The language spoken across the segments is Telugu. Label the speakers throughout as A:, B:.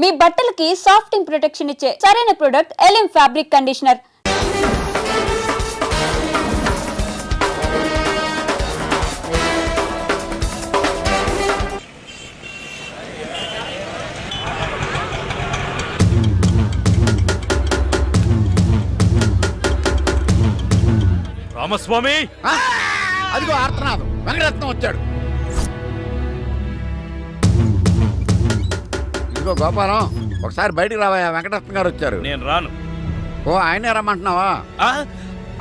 A: మీ బట్టలకి సాఫ్టింగ్ ప్రొటెక్షన్ ఇచ్చే సరైన ప్రొడక్ట్ ఎలిమ్ ఫ్యాబ్రిక్ కండిషనర్.
B: రామస్వామి,
C: అదిగో ఆర్తనాథం, వెంకటరత్నం వచ్చాడు. ఇదిగో గోపాలం, ఒకసారి బయటికి రావయ్యా, వెంకటరత్నం గారు వచ్చారు.
B: నేను రాను.
C: ఓ ఆయనే రమ్మంటున్నావా?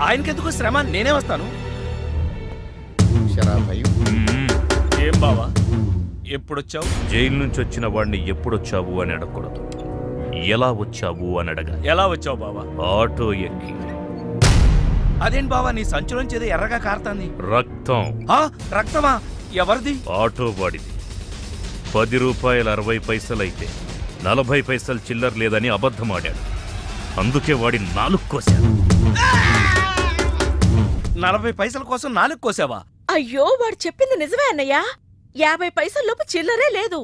B: ఆయనకెందుకు శ్రమ, నేనే వస్తాను. ఏం బావా, ఎప్పుడొచ్చావు?
D: జైలు నుంచి వచ్చిన వాడిని ఎప్పుడొచ్చావు అని అడగకూడదు, ఎలా వచ్చావు అని అడగాలి.
B: ఎలా వచ్చావు బావా?
D: ఆటో ఎక్కి.
B: అదేంటి బావా, నీ సంచులోంచి ఏదో ఎర్రగా కారుతాంది.
D: రక్తం.
B: రక్తమా? ఎవరిది?
D: ఆటో వాడిది. 10 రూపాయలు 60 పైసలైతే 40 పైసలు చిల్లర లేదని అబద్ధమాడాడు. అందుకే వాడి 4 కోశాడు.
B: 40 పైసల కోసం 4 కోసావా?
E: అయ్యో, వాడు చెప్పింది నిజమే అన్నయ్య. 50 పైసల్లోపు చిల్లరే లేదు.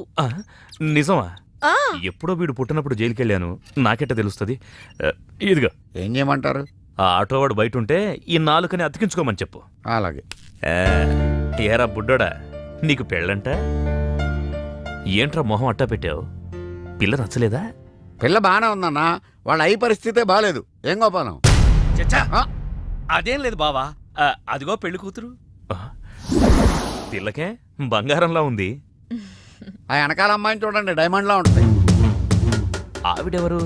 D: నిజమా?
E: ఆ
D: ఎప్పుడో వీడు పుట్టినప్పుడు జైలుకెళ్ళాను, నాకెట్ట తెలుస్తుంది. ఇదిగా
C: ఏం చేయమంటారు?
D: ఆ ఆటోవాడు బయట ఉంటే ఈ 4 అతికించుకోమని చెప్పు.
C: అలాగే.
D: ఏరా బుడ్డోడా, నీకు పెళ్ళంట? ఏంట్రా మొహం అట్టా పెట్టావు? పిల్ల నచ్చలేదా?
C: పిల్ల బాగానే ఉందన్నా, వాళ్ళ అయి పరిస్థితే బాగాలేదు. ఏం గోపాలం?
B: చచ్చా, అదేం లేదు బావా. అదిగో పెళ్లి కూతురు.
D: పిల్లకే బంగారంలా ఉంది.
C: ఆ వెనకాల అమ్మాయిని చూడండి, డైమండ్లా ఉంటుంది.
D: ఆవిడెవరు?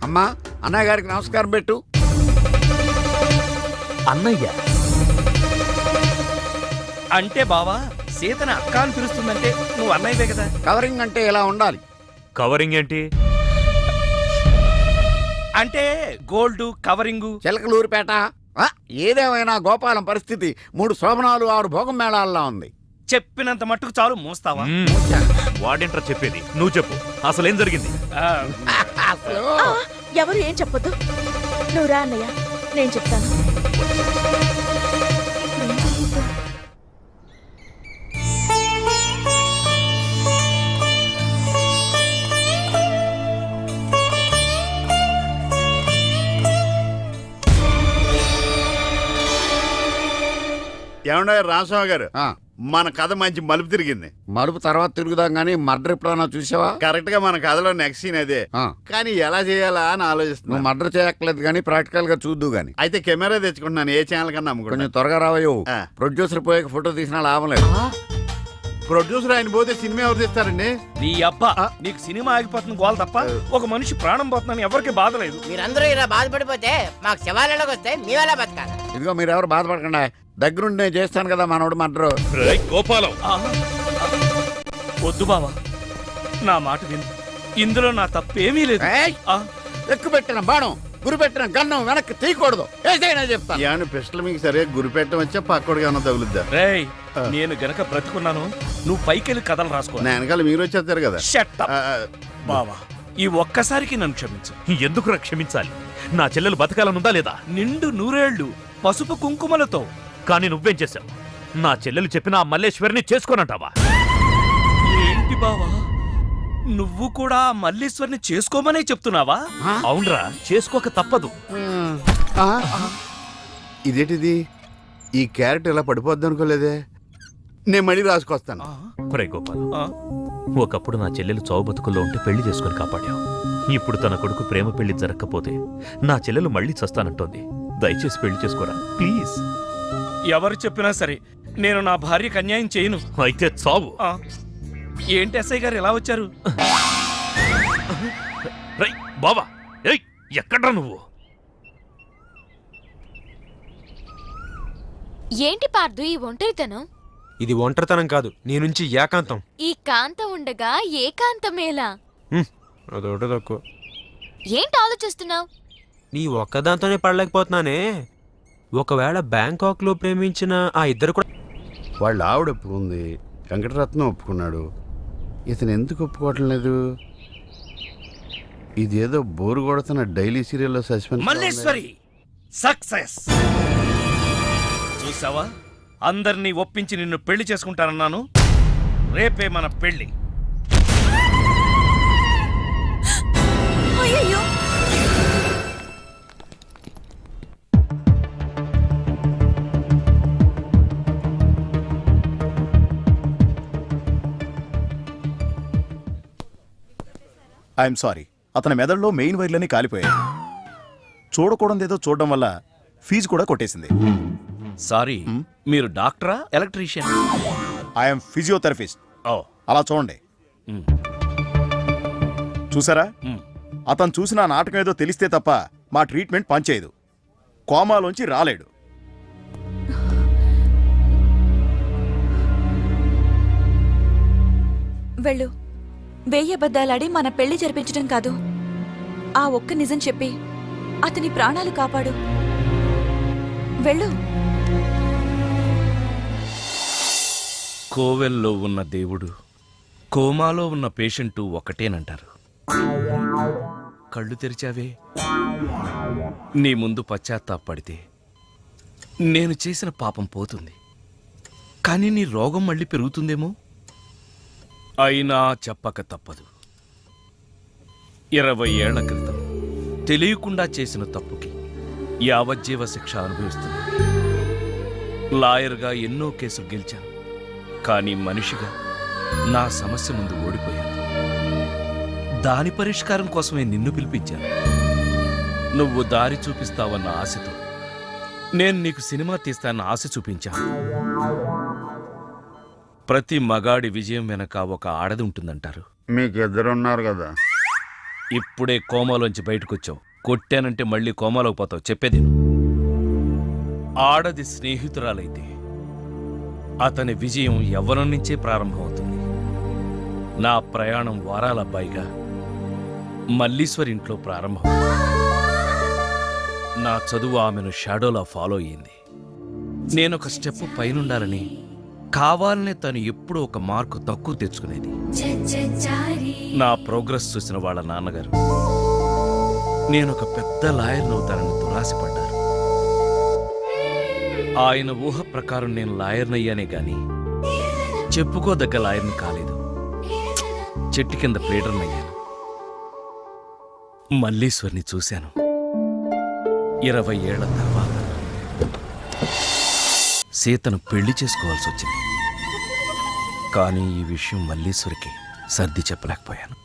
C: అమ్మా, అన్నయ్య గారికి నమస్కారం పెట్టు.
D: అన్నయ్య
B: అంటే బావా, సీతని అక్క అని పిలుస్తుందంటే నువ్వు అన్నయ్యవే కదా.
C: కవరింగ్ అంటే ఇలా ఉండాలి.
D: కవరింగ్ ఏంటి?
B: అంటే గోల్డ్ కవరింగు.
C: చిలకలూరిపేట. ఏదేమైనా గోపాలం పరిస్థితి 3 శోభనాలు 6 భోగం మేళాల్లో ఉంది.
B: చెప్పినంత మట్టుకు చాలు, మోస్తావా?
D: వాడేంట్రా చెప్పేది, నువ్వు చెప్పు, అసలేం జరిగింది?
E: ఎవరు ఏం చెప్పొద్దు, నువ్వు రా అన్నయ్య, నేను చెప్తాను.
F: ఏమన్నా రామస్వామి గారు, మన కథ మంచి మలుపు తిరిగింది.
C: మలుపు తర్వాత తిరుగుదాం గానీ మర్డర్ ఎప్పుడన్నా చూసావా?
F: కరెక్ట్ గా మన కథలో నెక్స్ట్ సీన్ అదే. కానీ ఎలా చేయాలా అని ఆలోచిస్తున్నా.
C: నువ్వు మర్డర్ చేయక్కర్లేదు కానీ ప్రాక్టికల్ గా చూద్దు గానీ.
F: అయితే కెమెరా తెచ్చుకుంటున్నాను, ఏ ఛానల్ కన్నా
C: కొంచెం త్వరగా రావయ్యో. ప్రొడ్యూసర్ పోయాక ఫోటో తీసినా లాభం లేదు.
F: ప్రొడ్యూసర్ ఆయన పోతే సినిమా ఎవరు తీస్తారండి?
B: నీ అబ్బా, నీకు సినిమా ఆగిపోతుంది గోల తప్ప ఒక మనిషి ప్రాణం పోతుందని ఎవరికి బాధ లేదు.
G: మీరందరూ ఇలా బాధపడిపోతే మాకు శవాలలోకి వస్తే మేమెలా బతకాలి?
C: ఇదిగో మీరెవరు బాధపడకుండా, దగ్గరుండి నేను చేస్తాను కదా మనోడు మర్డరు.
D: గోపాలం,
B: వద్దు బావా, నా మాట విను, ఇందులో నా తప్పేమీ లేదు.
C: ఎక్కువ పెట్టిన బాణం, గురి పెట్టిన గన్నం వెనక్కి తీయకూడదు. ఏదైనా చెప్తాను.
F: ఏమన్నా పిస్టల్ మీకు సరిగా గురి పెట్టడం వచ్చా, పక్కడికి ఏమన్నా తగులుద్దా?
B: రేయ్, నేను గనక బ్రతుకున్నాను, నువ్వు పైకెళ్ళి కథలు రాసుకో.
F: నా వెనకాల మీరు వచ్చేస్తారు కదా.
B: Shut up. బావా, ఈ ఒక్కసారికి నన్ను క్షమించు.
D: ఎందుకు క్షమించాలి? నా చెల్లెలు బతకాలనుందా లేదా?
B: నిండు 100 ఏళ్ళు పసుపు కుంకుమలతో.
D: కానీ నువ్వేం చేశావు? నా చెల్లెలు చెప్పిన ఆ మల్లేశ్వరిని చేసుకోనంటావా?
B: ఏంటి బావా, నువ్వు కూడా మల్లీశ్వరిని చేసుకోమనే చెప్తున్నావా?
D: అవునరా, చేసుకోక తప్పదు.
F: ఇదేంటిది, ఈ క్యారెక్టర్ ఇలా పడిపోద్ది అనుకోలేదే. నేను మళ్ళీ రాసుకొస్తాను.
D: ఒరే గోపాల్, ఒకప్పుడు నా చెల్లెలు చావు బతుకుల్లో ఉంటే పెళ్లి చేసుకుని కాపాడావు. ఇప్పుడు తన కొడుకు ప్రేమ పెళ్లి జరగకపోతే నా చెల్లెలు మళ్ళీ చస్తానంటోంది. దయచేసి పెళ్లి చేసుకోరా ప్లీజ్.
B: ఎవరు చెప్పినా సరే నేను నా భార్యకు అన్యాయం చేయను.
D: అయితే చావు.
B: ఏంటి ఎస్ఐ గారు ఎలా వచ్చారు?
D: రై బావా, ఏయ్ ఎక్కడ్రా నువ్వు?
H: ఏంటి పార్దు ఈ ఒంటరితనం?
I: ఇది ఒంటరితనం కాదు, నీ నుంచి ఏకాంతం.
H: ఈ కాంతం ఉండగా ఏకాంతమేలా?
I: అదొకటి తక్కువ.
H: ఏంటి ఆలోచిస్తున్నావు?
I: నీ ఒక్కదాంతోనే పడలేకపోతున్నానే. ఒకవేళ బ్యాంకాక్ లో ప్రేమించిన ఆ ఇద్దరు కూడా.
F: వాళ్ళ ఆవిడ ఒప్పుకుంది, వెంకటరత్నం ఒప్పుకున్నాడు. ఇతను ఎందుకు ఒప్పుకోవటం లేదు? ఇదేదో బోరు కొడుతున్న డైలీ సీరియల్లో సస్పెన్స్.
B: మల్లేశ్వరి సక్సెస్ చూసావా? అందరినీ ఒప్పించి నిన్ను పెళ్లి చేసుకుంటానన్నాను. రేపే మన పెళ్లి.
J: ఐఎమ్ సారీ, అతని మెదడులో మెయిన్ వైర్లన్నీ కాలిపోయాయి. చూడకూడదేదో చూడడం వల్ల ఫీజు కూడా కొట్టేసింది.
B: సారీ, మీరు డాక్టరా ఎలక్ట్రీషియన్?
J: I'm physiotherapist.
B: ఓ,
J: అలా చూడండి.
B: మ్.
J: చూసారా,
B: మ్.
J: అతను చూసిన ఆ నాటకం ఏదో తెలిస్తే తప్ప మా ట్రీట్మెంట్ పనిచేయదు. కోమాలోంచి రాలేడు.
E: వెళ్ళు. 1000 అబద్ధాలాడి మన పెళ్లి జరిపించడం కాదు, ఆ ఒక్క నిజం చెప్పి అతని ప్రాణాలు కాపాడు. వెళ్ళు.
B: కోవెల్లో ఉన్న దేవుడు, కోమాలో ఉన్న పేషెంటు ఒకటేనంటారు. కళ్ళు తెరిచావే, నీ ముందు పశ్చాత్తాపడితే నేను చేసిన పాపం పోతుంది, కానీ నీ రోగం మళ్ళీ పెరుగుతుందేమో. అయినా చెప్పక తప్పదు. 20 ఏళ్ల క్రితం తెలియకుండా చేసిన తప్పుకి యావజ్జీవ శిక్ష అనుభవిస్తుంది. లాయర్గా ఎన్నో కేసులు గెలిచాను, కానీ మనిషిగా నా సమస్య ముందు ఓడిపోయాను. దాని పరిష్కారం కోసమే నిన్ను పిలిపించాను. నువ్వు దారి చూపిస్తావన్న ఆశతో నేను నీకు సినిమా తీస్తానన్న ఆశ చూపించాను. ప్రతి మగాడి విజయం వెనక ఒక ఆడది ఉంటుందంటారు.
F: మీకు ఇద్దరున్నారు కదా.
B: ఇప్పుడే కోమాలోంచి బయటకొచ్చావు. కొట్టానంటే మళ్ళీ కోమాలోకి పోతావు. చెప్పేది ఆడది స్నేహితురాలైతే అతని విజయం యవ్వనం నుంచే ప్రారంభమవుతుంది. నా ప్రయాణం వారాల అబ్బాయిగా మల్లీశ్వరి ఇంట్లో ప్రారంభం. నా చదువు ఆమెను షాడోలా ఫాలో అయ్యింది. నేనొక స్టెప్ పైనుండాలని కావాలనే తను ఎప్పుడూ ఒక మార్కు తక్కువ తెచ్చుకునేది. నా ప్రోగ్రెస్ చూసిన వాళ్ళ నాన్నగారు నేనొక పెద్ద లాయర్నవుతానని దురాశపడ్డారు. ఆయన ఊహ ప్రకారం నేను లాయర్నయ్యానే గాని చెప్పుకోదగ్గ లాయర్ని కాలేదు. చెట్టు కింద ప్లేడర్నయ్యాను. మల్లీశ్వరిని చూశాను. 20 ఏళ్ల తర్వాత సీతను పెళ్లి చేసుకోవాల్సి వచ్చింది. కానీ ఈ విషయం మల్లీశ్వరికి సర్ది చెప్పలేకపోయాను.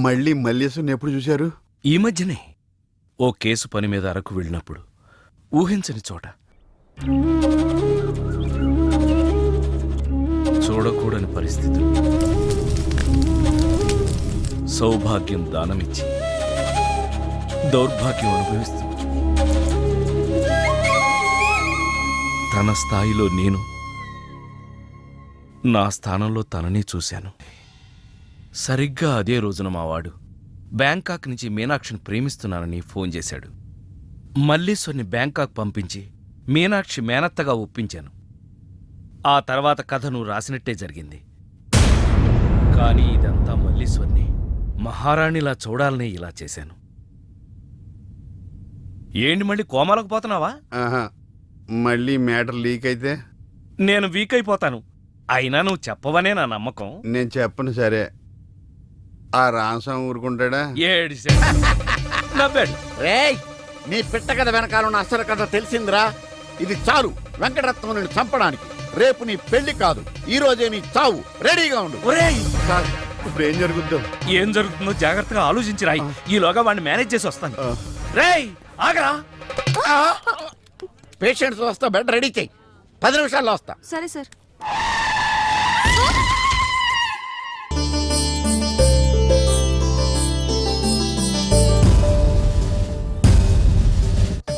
F: మళ్ళీ మల్లేశ్వరిని ఎప్పుడు చూశారు?
B: ఈ మధ్యనే ఓ కేసు పని మీద అరకు వెళ్ళినప్పుడు ఊహించని చోట చూడకూడని పరిస్థితులు సౌభాగ్యం దానమిచ్చి దౌర్భాగ్యం అనుభవిస్తూ తన స్థాయిలో నేను, నా స్థానంలో తనని చూశాను. సరిగ్గా అదే రోజున మావాడు బ్యాంకాక్ నుంచి మీనాక్షిని ప్రేమిస్తున్నానని ఫోన్ చేశాడు. మల్లీశ్వరిని బ్యాంకాక్ పంపించి మీనాక్షి మేనత్తగా ఒప్పించాను. ఆ తర్వాత కథ నువ్వు రాసినట్టే జరిగింది. కానీ ఇదంతా మల్లీశ్వరిని మహారాణిలా చూడాలనే ఇలా చేశాను. ఏంటి మళ్ళీ కోమాలకు పోతున్నావా?
F: ఆహా, మళ్ళీ మ్యాటర్ లీక్ అయితే
B: నేను వీక్ అయిపోతాను. అయినా నువ్వు చెప్పవనే నా నమ్మకం.
F: నేను చెప్పను. సరే, ఆ రామస్వామి ఊరుకుంటాడా?
B: నవ్వాడు.
C: రేయ్, నీ పిట్ట కథ వెనకాల ఉన్న అసలు కథ తెలిసిందిరా. ఇది చాలు వెంకటరత్నం నిన్ను చంపడానికి. రేపు నీ పెళ్లి కాదు, ఈ రోజే నీ చావు. రెడీగా ఉండు.
B: ఒరేయ్,
F: సార్, ఇప్పుడు ఏం జరుగుద్దో?
B: ఏం జరుగుతుందో జాగ్రత్తగా ఆలోచించి రాయి. ఈలోగా వాడిని మేనేజ్ చేసి వస్తాను. రేయ్, ఆగరా.
C: పేషెంట్స్ వస్తా, బెడ్ రెడీ చెయ్యి. 10 నిమిషాల్లో వస్తా.
E: సరే సార్.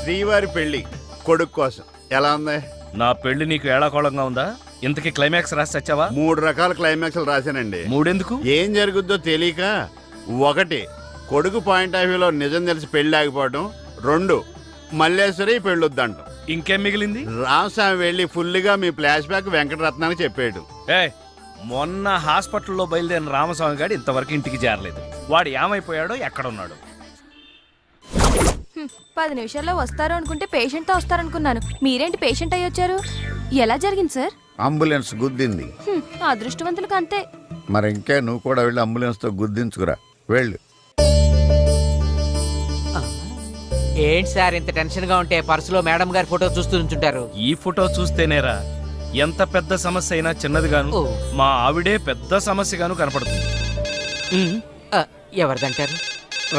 F: శ్రీవారి పెళ్లి కొడుకు కోసం ఎలా ఉంది?
B: నా పెళ్లి నీకు ఏడాకోళంగా ఉందా? ఇంతకీ క్లైమాక్స్ రాసి వచ్చావా?
F: 3 రకాల క్లైమాక్స్లు రాశానండి.
B: 3 ఎందుకు?
F: ఏం జరుగుద్దో తెలియక. 1, కొడుకు పాయింట్ ఆఫ్ వ్యూలో నిజం తెలిసి పెళ్లి ఆగిపోవడం. 2, మల్లేశ్వరి పెళ్ళొద్దంటాం.
B: ఇంకేం మిగిలింది?
F: రామస్వామి వెళ్ళి ఫుల్గా మీ ఫ్లాష్ బ్యాక్ వెంకటరత్నానికి చెప్పాడు.
B: మొన్న హాస్పిటల్లో బయలుదేరిన రామస్వామి గారు ఇంతవరకు ఇంటికి చేరలేదు. వాడు ఏమైపోయాడో, ఎక్కడున్నాడు?
E: 10 నిమిషాల్లో వస్తారు అనుకుంటే పేషెంట్తో వస్తారనుకున్నాను. మీరేంటి పేషెంట్ అయ్యి వచ్చారు? ఎలా జరిగింది సార్?
C: అంబులెన్స్ గుద్దింది.
E: అదృష్టవంతులకు అంతే.
C: మరి ఇంకే నువ్వు కూడా వెళ్ళి అంబులెన్స్తో గుద్దించుకురా. వెళ్ళు.
G: ఏంటి సార్ ఇంత టెన్షన్ గా ఉంటే పర్సులో మేడం గారి ఫోటో చూస్తూ ఉంచుంటారు?
B: ఈ ఫోటో చూస్తేనేరా ఎంత పెద్ద సమస్య అయినా చిన్నదిగాను
G: ఓ.
B: మా ఆవిడే పెద్ద సమస్యగాను కనపడుతుంది.
G: ఎవరిదంటారు?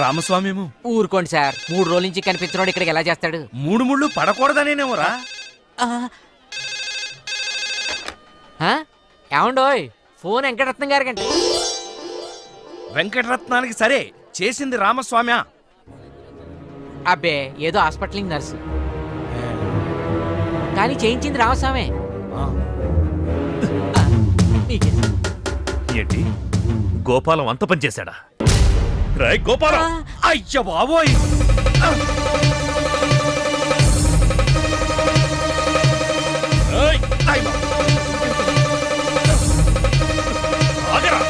B: రామస్వామిము
G: ఊరుకోండి సార్, 3 రోజుల నుంచి కనిపించినోడు ఇక్కడికి ఎలా చేస్తాడు?
B: 3 ముళ్ళు పడకూడదనేనేమోరా.
G: ఏమండోయ్, ఫోన్ వెంకటరత్నం గారికండి.
B: వెంకటరత్నానికి సరే చేసింది రామస్వామ్యా.
G: అబ్బే ఏదో హాస్పిటల్ నర్సు, కానీ చేయించింది రామస్వామే. మీకే సార్.
D: ఏంటి గోపాలం అంత పని చేశాడా? రాయ్ గోపాలం!
B: అయ్య బాబోయ్!
D: ఏయ్! ఆగరా!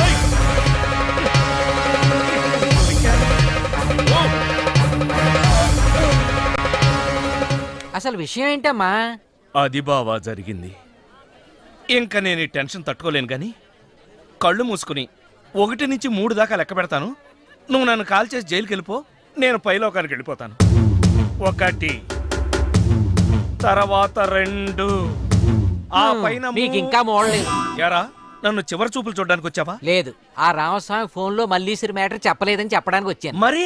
D: ఏయ్! ఓ!
G: అసలు విషయం ఏంటమ్మా?
B: అది బావా జరిగింది. ఇంకా నేను ఈ టెన్షన్ తట్టుకోలేను గాని కళ్ళు మూసుకుని 1 నుంచి 3 దాకా లెక్క పెడతాను. నువ్వు నన్ను కాల్ చేసి జైలుకి వెళ్ళిపో, నేను పైలోకానికి వెళ్ళిపోతాను. 1, తర్వాత 2, ఆ పైన
G: మీకు ఇంకా మోడలేదు.
B: యారా నన్ను చివరి చూపులు చూడడానికి వచ్చావా?
G: లేదు, ఆ రామస్వామి ఫోన్ లో మల్లీశ్వరి మ్యాటర్ చెప్పలేదని చెప్పడానికి వచ్చాను.
B: మరి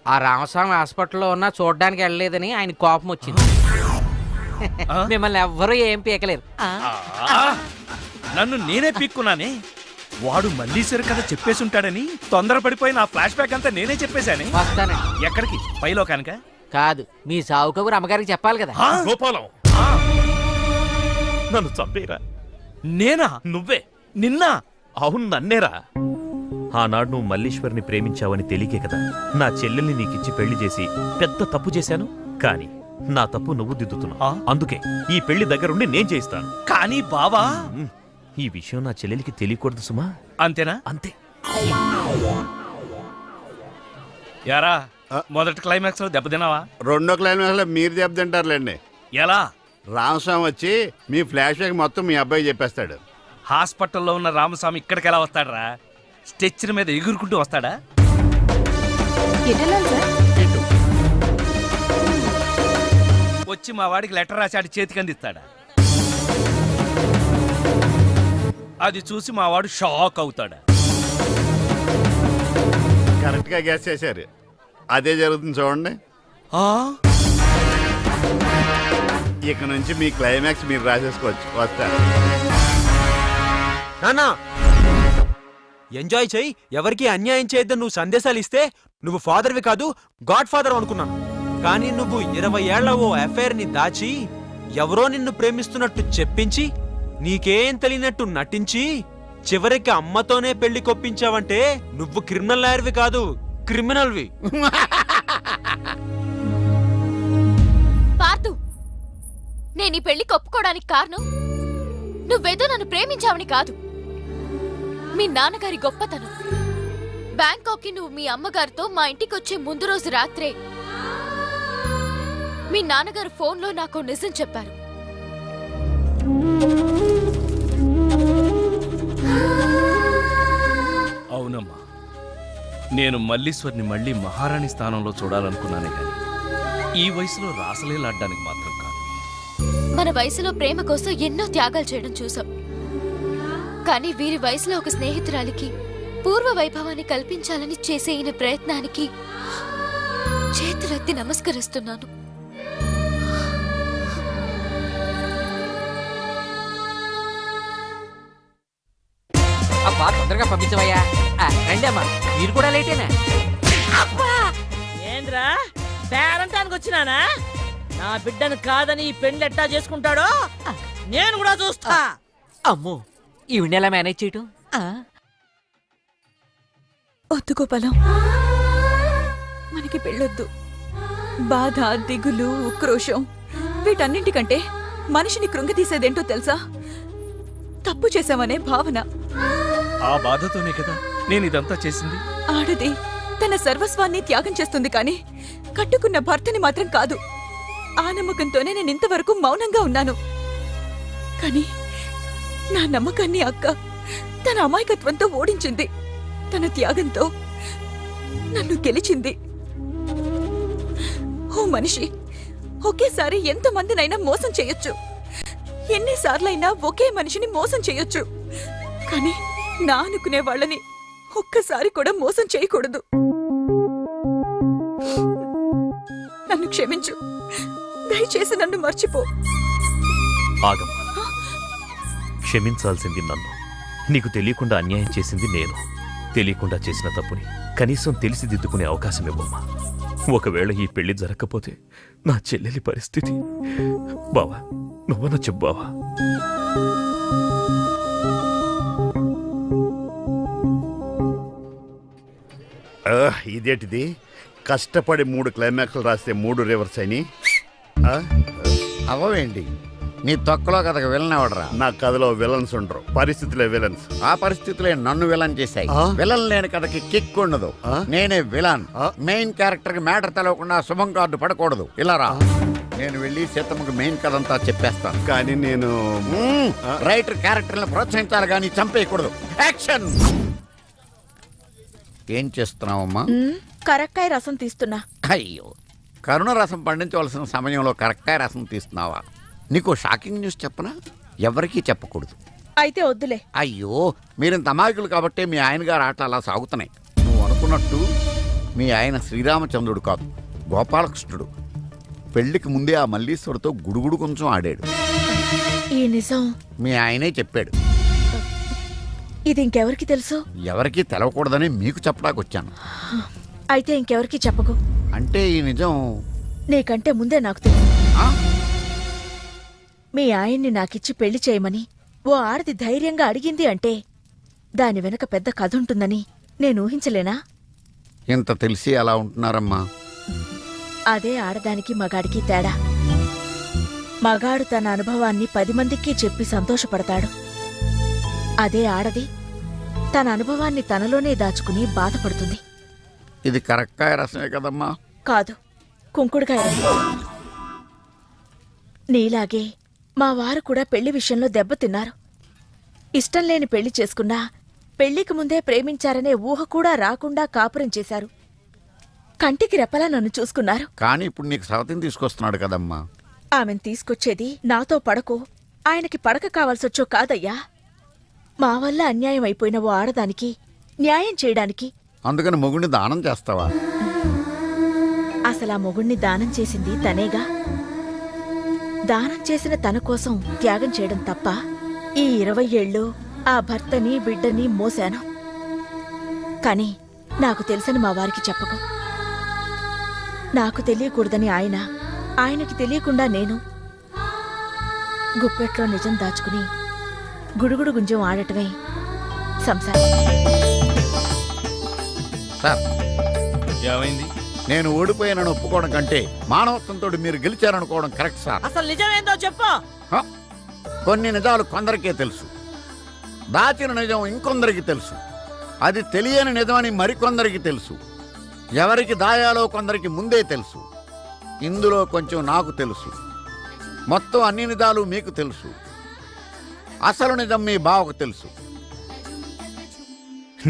G: ఆ రామస్వామి హాస్పిటల్లో ఉన్నా చూడడానికి వెళ్ళలేదని ఆయన కోపం వచ్చింది. మిమ్మల్ని ఎవ్వరూ ఏం పీకలేరు.
B: నన్ను నేనే పీక్కున్నానే. వాడు మల్లీశ్వరి కథ చెప్పేసి ఉంటాడని తొందరపడిపోయి నా ఫ్లాష్ బ్యాక్ అంతా నేనే చెప్పేశానే.
G: వస్తానండి.
B: ఎక్కడికి? పైలోకానిక?
G: కాదు, మీ సావు కబురు అమ్మగారికి చెప్పాలి కదా.
D: గోపాలం నన్ను చంపేరా.
B: నేనా?
D: నువ్వే.
B: నిన్న?
D: అవును నన్నేరా. ఆనాడు నువ్వు మల్లీశ్వరిని ప్రేమించావని తెలియకే కదా నా చెల్లెల్ని నీకిచ్చి పెళ్లి చేసి పెద్ద తప్పు చేశాను. కానీ నా తప్పు నువ్వు దిద్దుతున్నావు. అందుకే ఈ పెళ్లి దగ్గరుండి నేను చేయిస్తాను.
B: కానీ బావా,
D: ఈ విషయం నా చెల్లెలికి తెలియకూడదు సుమా.
B: అంతేనా?
D: అంతే.
B: యారా మొదటి క్లైమాక్స్ లో దెబ్బతిన్నావా?
F: 2వ క్లైమాక్స్లో మీరు దెబ్బతింటారులేండి.
B: ఎలా?
F: రామస్వామి వచ్చి మీ ఫ్లాష్ బ్యాక్ మొత్తం మీ అబ్బాయి చెప్పేస్తాడు.
B: హాస్పిటల్లో ఉన్న రామస్వామి ఇక్కడికి ఎలా వస్తాడరా? స్ట్రెచ్చర్ మీద ఎగురుకుంటూ వస్తాడా? వచ్చి మా వాడికి లెటర్ రాసి చేతికి అందిస్తాడా? అది చూసి మా వాడు షాక్ అవుతాడా?
F: కరెక్ట్గా గ్యాస్ చేశారు. అదే జరుగుతుంది చూడండి. ఇక నుంచి మీ క్లైమాక్స్ మీరు రాసేసుకోవచ్చు. వస్తారు.
I: నానా ఎంజాయ్ చెయ్యి, ఎవరికి అన్యాయం చేయొద్దని నువ్వు సందేశాలు ఇస్తే నువ్వు ఫాదర్వి కాదు గాడ్ ఫాదర్ అనుకున్నాను. కానీ నువ్వు 20 ఏళ్ల ఓ అఫైర్ ని దాచి ఎవరో నిన్ను ప్రేమిస్తున్నట్టు చెప్పించి నీకేం తెలియనట్టు నటించి చివరికి అమ్మతోనే పెళ్లి కొప్పించావంటే నువ్వు క్రిమినల్ లాయర్వి కాదు, క్రిమినల్వి.
H: పార్థు, నేను ఈ పెళ్లికి ఒప్పుకోవడానికి కారణం నువ్వేదో నన్ను ప్రేమించావని కాదు, మీ నాన్నగారి గొప్పతనం. బ్యాంకాక్ కి నువ్వు మీ అమ్మగారితో మా ఇంటికి వచ్చే ముందు రోజు రాత్రే మీ నాన్నగారు ఫోన్లో నాకు నిజం చెప్పారు.
B: అవునమ్మా, నేను మల్లీశ్వరిని మళ్ళీ మహారాణి స్థానంలో చూడాలనుకున్నానే కానీ ఈ వయసులో రాసలేలాడ్డానికి మాత్రం కాదు.
H: మన వయసులో ప్రేమ కోసం ఎన్నో త్యాగాలు చేయడం చూసాం. కానీ వీరి వయసులో ఒక స్నేహితురాలికి పూర్వ వైభవాన్ని కల్పించాలని చేసే ఈయన ప్రయత్నానికి చేతులెత్తి నమస్కరిస్తున్నాను.
G: అబ్బా తొందరగా పంపించవయ్యా. రండి అమ్మా, మీరు కూడా లేటేనా?
K: ఏంద్రా పేరంటానికి వచ్చినానా? నా బిడ్డను కాదని ఈ పెళ్లి ఎట్టా చేసుకుంటాడో నేను కూడా చూస్తా.
G: అమ్మో, ఈవిడ ఎలా మేనేజ్ చేయటం?
E: వద్దు గోపాలం, మనకి పెళ్ళొద్దు. బాధ, దిగులు, ఉక్రోషం వీటన్నింటికంటే మనిషిని కృంగతీసేదేంటో తెలుసా? తప్పు చేశామనే భావన.
B: ఆ బాధతోనే కదా నేను ఇదంతా చేసింది?
E: ఆడది తన సర్వస్వాన్ని త్యాగం చేస్తుంది కానీ కట్టుకున్న భర్తని మాత్రం కాదు. ఆ నమ్మకంతోనే నేను ఇంతవరకు మౌనంగా ఉన్నాను. కానీ నా నమ్మకాన్ని అక్క తన అమాయకత్వంతో ఓడించింది. తన త్యాగంతో నన్ను గెలిచింది. ఓ మనిషి ఒకేసారి ఎంతమందినైనా మోసం చేయొచ్చు, ఎన్నిసార్లైనా ఒకే మనిషిని మోసం చేయొచ్చు. కానీ నా అనుకునే వాళ్ళని ఒక్కసారి కూడా మోసం చేయకూడదు. నన్ను క్షమించు, దయచేసి నన్ను మర్చిపో.
D: ఆగమ్మా, క్షమించాల్సింది నన్ను. నీకు తెలియకుండా అన్యాయం చేసింది నేను. తెలియకుండా చేసిన తప్పుని కనీసం తెలిసి దిద్దుకునే అవకాశం ఇవ్వమ్మా. ఒకవేళ ఈ పెళ్లి జరగకపోతే నా చెల్లెలి పరిస్థితి. బావా, నువ్వన చెప్పు బావా.
F: ఇదేంటిది? కష్టపడి 3 క్లైమాక్స్లు రాస్తే 3 రివర్స్ అయినాయి.
C: అవ్వేంటి? నీ తొక్కలో కథకు విలన్ ఎవడరా?
F: నా కథలో విలన్స్ ఉండరు, పరిస్థితులే విలన్స్.
C: ఆ పరిస్థితులే నన్ను విలన్ చేశాయి.
F: ఆ?
C: విలన్ లేని కథకి కిక్ ఉండదు.
F: ఆ?
C: నేనే విలన్.
F: ఆ?
C: మెయిన్ క్యారెక్టర్ కి మ్యాటర్ తెలవకుండా శుభం కార్డు పడకూడదు. ఇలా రా, నేను వెళ్ళి సీతమ్మకు మెయిన్ కథ అంతా చెప్పేస్తాను.
F: కానీ నేను
C: రైటర్ క్యారెక్టర్ ప్రోత్సహించాలి కానీ చంపేయకూడదు. యాక్షన్! ఏం చేస్తున్నావమ్మా?
K: కరక్కాయ రసం తీస్తున్నా.
C: అయ్యో, కరుణ రసం పండించవలసిన సమయంలో కరక్కాయ రసం తీస్తున్నావా? నీకు షాకింగ్ న్యూస్ చెప్పనా? ఎవరికీ చెప్పకూడదు.
K: అయితే వద్దులే.
C: అయ్యో, మీరింత అమాయకులు కాబట్టే మీ ఆయన గారు ఆటలు అలా సాగుతున్నాయి. నువ్వు అనుకున్నట్టు మీ ఆయన శ్రీరామచంద్రుడు కాదు, గోపాలకృష్ణుడు. పెళ్లికి ముందే ఆ మల్లీశ్వరుతో గుడుగుడు కొంచెం ఆడాడు.
K: ఈ నిజం
C: మీ ఆయనే చెప్పాడు.
K: ఇది ఇంకెవరికి తెలుసు?
C: ఎవరికీ తెలవకూడదని మీకు చెప్పడానికి వచ్చాను.
K: అయితే ఇంకెవరికి చెప్పకు.
C: అంటే ఈ నిజం
K: నీకంటే ముందే నాకు తెలుసు.
C: ఆ?
K: మీ ఆయన్ని నాకిచ్చి పెళ్లి చేయమని ఓ ఆడది ధైర్యంగా అడిగింది అంటే దాని వెనక పెద్ద కథ ఉంటుందని నేను ఊహించలేనా?
C: ఇంత తెలిసి అలా ఉంటున్నారమ్మా.
K: అదే ఆడదానికి మగాడికి తేడా. మగాడు తన అనుభవాన్ని 10 మందికి చెప్పి సంతోషపడతాడు. అదే ఆడది తన అనుభవాన్ని తనలోనే దాచుకుని బాధపడుతుంది.
C: ఇది కరక్కాయ రసమే కదమ్మా?
K: కాదు, కుంకుడుకాయ రసం. నీలాగే మా వారు కూడా పెళ్లి విషయంలో దెబ్బతిన్నారు. ఇష్టం లేని పెళ్లి చేసుకున్నా పెళ్లికి ముందే ప్రేమించారనే ఊహ కూడా రాకుండా కాపురం చేశారు. కంటికి రెప్పలా నన్ను చూసుకున్నారు.
C: కానీ ఇప్పుడు నీకు సవతిని తీసుకొస్తున్నాడు కదమ్మా.
K: ఆమెను తీసుకొచ్చేది నాతో పడకో ఆయనకి పడక కావాల్సొచ్చో కాదయ్యా, మా వల్ల అన్యాయం అయిపోయిన ఓ ఆడదానికి న్యాయం చేయడానికి.
C: అందుకని మొగుడిని దానం చేస్తావా?
K: అసలా మొగుణ్ణి దానం చేసింది తనేగా. దానం చేసిన తన కోసం త్యాగం చేయడం తప్ప ఈ 20 ఏళ్ళు ఆ భర్తని బిడ్డని మోశాను. కాని నాకు తెలుసని మా వారికి చెప్పకు. నాకు తెలియకూడదని ఆయన, ఆయనకి తెలియకుండా నేను గుప్పెట్లో నిజం దాచుకుని గుడుగుడు గుంజం ఆడటమే సంసారం.
C: సార్,
B: ఏమైంది?
C: నేను ఓడిపోయానని ఒప్పుకోవడం కంటే మానవత్వంతో మీరు గెలిచారనుకోవడం కరెక్ట్ సార్.
K: అసలు నిజమేందో చెప్పు.
C: హ? కొన్ని నిజాలు కొందరికే తెలుసు, దాచిన నిజం ఇంకొందరికి తెలుసు. అది తెలియని నిజమని మరికొందరికి తెలుసు. ఎవరికి దాయాలో కొందరికి ముందే తెలుసు. ఇందులో కొంచెం నాకు తెలుసు. మొత్తం అన్ని నిజాలు మీకు తెలుసు. అసలు నిజం మీ బావకు తెలుసు.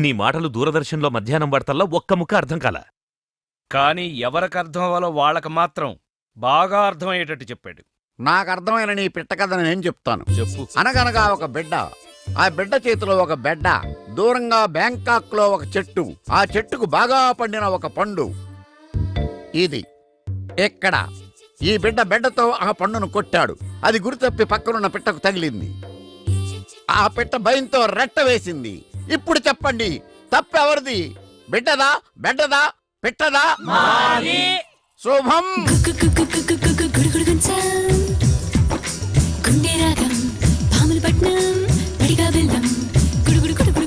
D: నీ మాటలు దూరదర్శన్లో మధ్యాహ్నం వార్తల్లో ఒక్క ముక్క అర్థం కాల.
B: కానీ ఎవరికి అర్థం అవ్వాలో వాళ్ళకి మాత్రం బాగా అర్థమయ్యేటట్టు చెప్పాడు.
C: నాకు అర్థమైన నీ పిట్ట కథ నేను చెప్తాను.
B: చెప్పు.
C: అనగనగా ఒక బిడ్డ, ఆ బిడ్డ చేతిలో ఒక బెడ్డ, దూరంగా బ్యాంకాక్ లో ఒక చెట్టు, ఆ చెట్టుకు బాగా పండిన ఒక పండు. ఇది ఎక్కడ? ఈ బిడ్డ బిడ్డతో ఆ పండును కొట్టాడు. అది గురితప్పి పక్కనున్న పిట్టకు తగిలింది. ఆ పిట్ట భయంతో రెట్ట వేసింది. ఇప్పుడు చెప్పండి, తప్పెవరిది? బిడ్డదా, బెడ్డదా, పిట్టదా? శుభం.